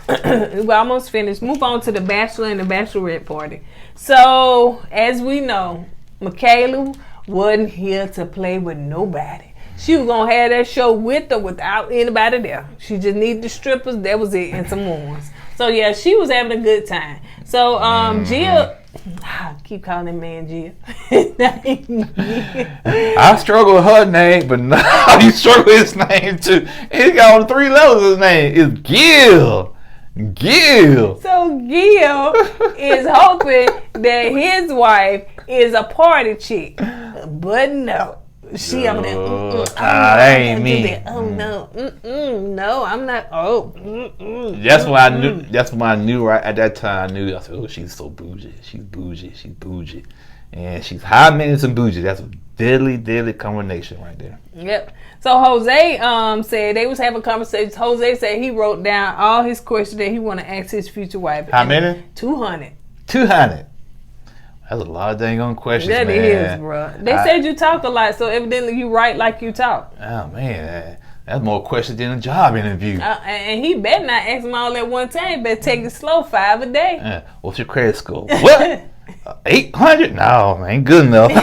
We're almost finished. Move on to the Bachelor and the Bachelorette party. So as we know, Michaela wasn't here to play with nobody. She was gonna have that show with or without anybody there. She just needed the strippers. That was it, and some ones. So yeah, she was having a good time. So Gia. I keep calling that man Gia. I struggle with her name, but now you struggle with his name too. He got on 3 levels of his name. It's Gil. So Gil is hoping that his wife is a party chick. But no. She on there. That ain't me. Oh no, no, I'm not. That's why I knew. That's why I knew right at that time. I knew. I said, "Oh, she's so bougie. She's bougie, and she's high maintenance and bougie. That's a deadly combination right there." Yep. So Jose said they was having conversations. Jose said he wrote down all his questions that he want to ask his future wife. How many? 200. 200. That's a lot of dang on questions, that man. That is, bro. They said you talk a lot, so evidently you write like you talk. Oh, man. That's more questions than a job interview. And he better not ask them all at one time. Better take it slow, 5 a day. What's your credit score? What? 800? No, ain't good enough.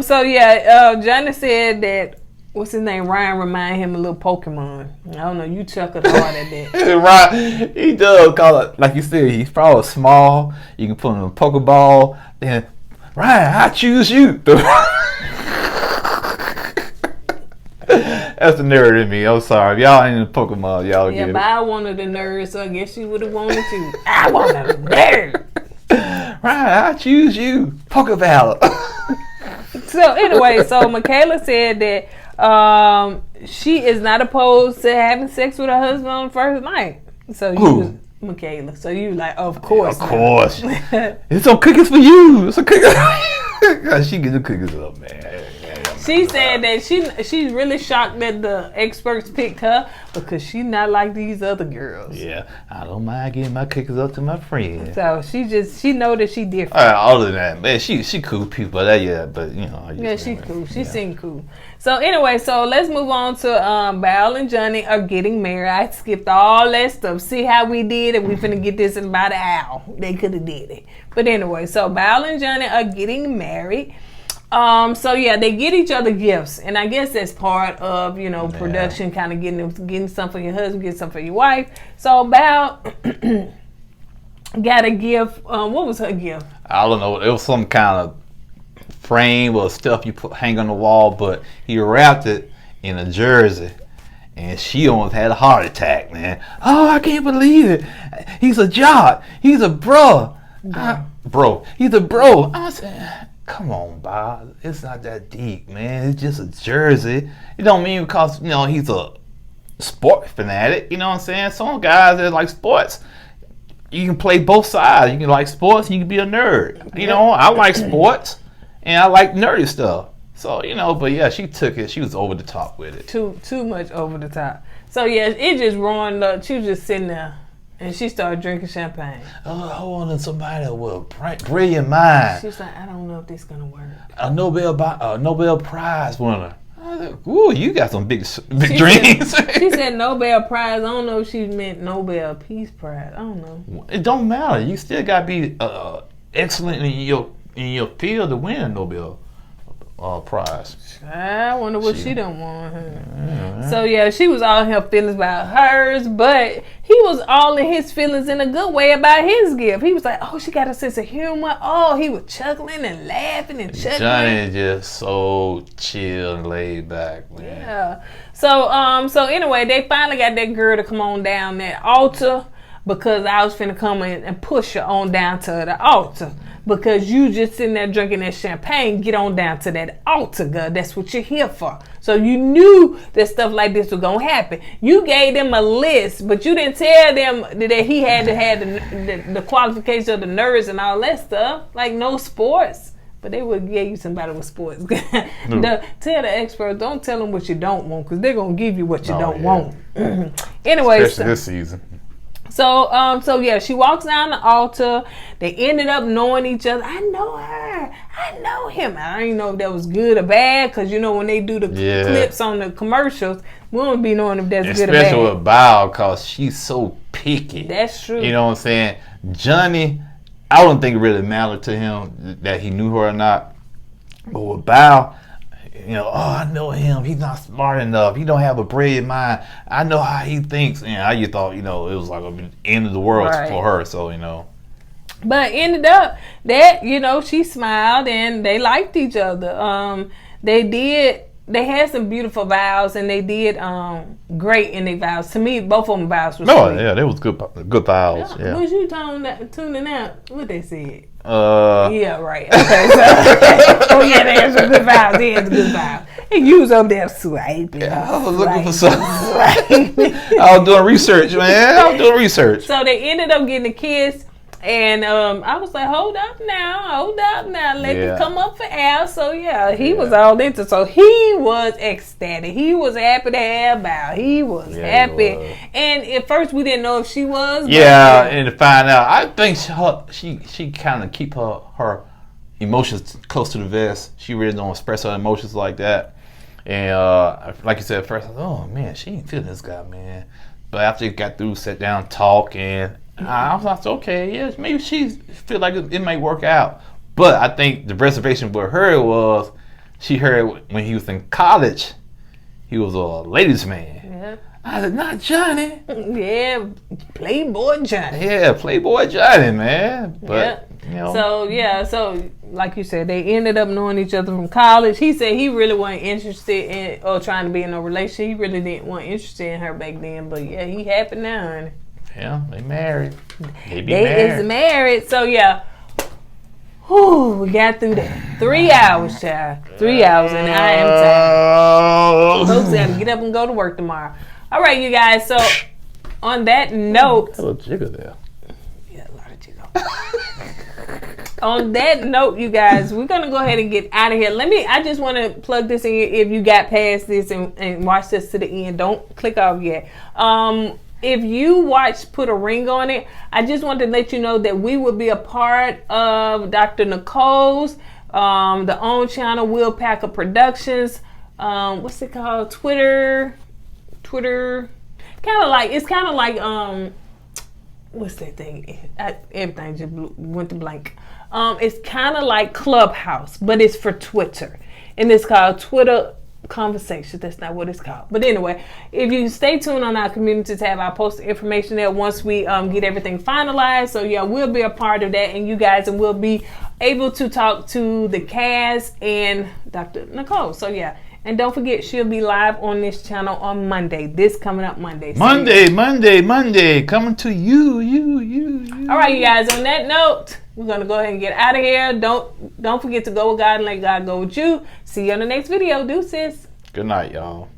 So, yeah, Johnny said that, what's his name? Ryan remind him of a little Pokemon. I don't know. You chuckled hard at that. Ryan, he does call it, like you said, he's probably small. You can put him in a Pokeball. Then, Ryan, I choose you. That's the nerd in me. I'm sorry. If y'all ain't in the Pokemon, y'all get it. Yeah, but I wanted a nerd, so I guess you would have wanted you. I want a nerd. Ryan, I choose you. Pokeball. So anyway, Michaela said that she is not opposed to having sex with her husband on the first night. So you, Michaela. So you like, of course. Of course. It's some cookies for you. It's some cookies. She get the cookies up, man. she said that she's really shocked that the experts picked her because she's not like these other girls. Yeah, I don't mind getting my kickers up to my friends. So she know that she different. Other than that, man, she cool people. But you know. Yeah, she's cool. She seemed cool. So anyway, so let's move on to Val and Johnny are getting married. I skipped all that stuff. See how we did it? We finna get this in about an hour. They could have did it. But anyway, so Val and Johnny are getting married. So yeah, they get each other gifts, and I guess that's part of production, kind of getting some for your husband, getting some for your wife. So Val got a gift. What was her gift? I don't know. It was some kind of frame or stuff you hang on the wall, but he wrapped it in a jersey, and she almost had a heart attack, man. Oh, I can't believe it. He's a jock. He's a bro. He's a bro. I said, come on, Bob. It's not that deep, man. It's just a jersey. It don't mean because he's a sport fanatic. You know what I'm saying? Some guys that like sports, you can play both sides. You can like sports and you can be a nerd. I like sports. And I like nerdy stuff. So, but yeah, she took it. She was over the top with it. Too much over the top. So, yeah, it just ruined up. She was just sitting there, and she started drinking champagne. Oh, I wanted somebody with a brilliant mind. She was like, I don't know if this is going to work. A Nobel Prize winner. I was like, ooh, you got some big dreams. She said Nobel Prize. I don't know if she meant Nobel Peace Prize. I don't know. It don't matter. You still got to be excellent in your field to win a Nobel Prize. I wonder what she don't want. So yeah, she was all in her feelings about hers, but he was all in his feelings in a good way about his gift. He was like, "Oh, she got a sense of humor." Oh, he was chuckling and laughing and chuckling. Johnny is just so chill and laid back, man. Yeah. So anyway, they finally got that girl to come on down that altar because I was finna come in and push her on down to the altar. Because you just sitting there drinking that champagne, get on down to that altar, girl. That's what you're here for. So you knew that stuff like this was going to happen. You gave them a list, but you didn't tell them that he had to have the qualifications of the nerds and all that stuff. Like no sports. But they would give you somebody with sports. Tell the expert, don't tell them what you don't want, because they're going to give you what you don't want. Anyway. Especially this season. So yeah, she walks down the altar. They ended up knowing each other. I know her. I know him. I don't know if that was good or bad, because when they do the clips on the commercials, we don't be knowing if that's good or bad. Especially with Bao, because she's so picky. That's true. You know what I'm saying? Johnny, I don't think it really mattered to him that he knew her or not. But with Bao, I know him. He's not smart enough. He don't have a brilliant mind. I know how he thinks. And I just thought, it was like the end of the world for her. So, But ended up that, she smiled and they liked each other. They had some beautiful vows, and they did great in their vows. To me, both of them vows were sweet. Yeah, they was good vows. Yeah. Was you tuning out? What they said? Yeah, right. Okay. They had some good vows. They had some good vows. And you was up there swiping. Yeah, I was looking for something. I was doing research, man. So they ended up getting a kiss. And I was like, hold up now, let it come up for air. So yeah, he was all into. So he was ecstatic. He was happy to have Bao. He was happy. And at first we didn't know if she was. Yeah, and to find out, I think she kind of keep her emotions close to the vest. She really don't express her emotions like that. And like you said at first, I was, oh man, she ain't feeling this guy, man. But after it got through, sat down, talk, and I was like, okay, yes, maybe she feel like it might work out. But I think the reservation with her was she heard when he was in college, he was a ladies' man. Yeah. I said, not Johnny. Yeah, Playboy Johnny. Yeah, Playboy Johnny, man. But, So like you said, they ended up knowing each other from college. He said he really wasn't interested in or trying to be in a relationship. He really didn't want interested in her back then. But yeah, he happy now, honey. Yeah, they married. They is married. So yeah. Whew, we got through that. 3 hours, child. 3 hours, and I am tired. Folks have to get up and go to work tomorrow. All right, you guys. So on that note, a little jiggle there. Yeah, a lot of jiggle. On that note, you guys, we're gonna go ahead and get out of here. I just want to plug this in. If you got past this and watch this to the end, don't click off yet. If you watch Put a Ring on It, I just want to let you know that we will be a part of Dr. Nicole's the own channel, Will Packer Productions. What's it called? Twitter. Kind of like what's that thing? Everything just went to blank. It's kind of like Clubhouse, but it's for Twitter, and it's called Twitter Conversations. That's not what it's called, but anyway, if you stay tuned on our community tab, I'll post the information there once we get everything finalized. So yeah, we'll be a part of that, and you guys, and we'll be able to talk to the cast and Dr. Nicole. So yeah. And don't forget, she'll be live on this channel on Monday. This coming up Monday. So Monday, coming to you. All right, you guys. On that note, we're gonna go ahead and get out of here. Don't forget to go with God and let God go with you. See you on the next video. Deuces. Good night, y'all.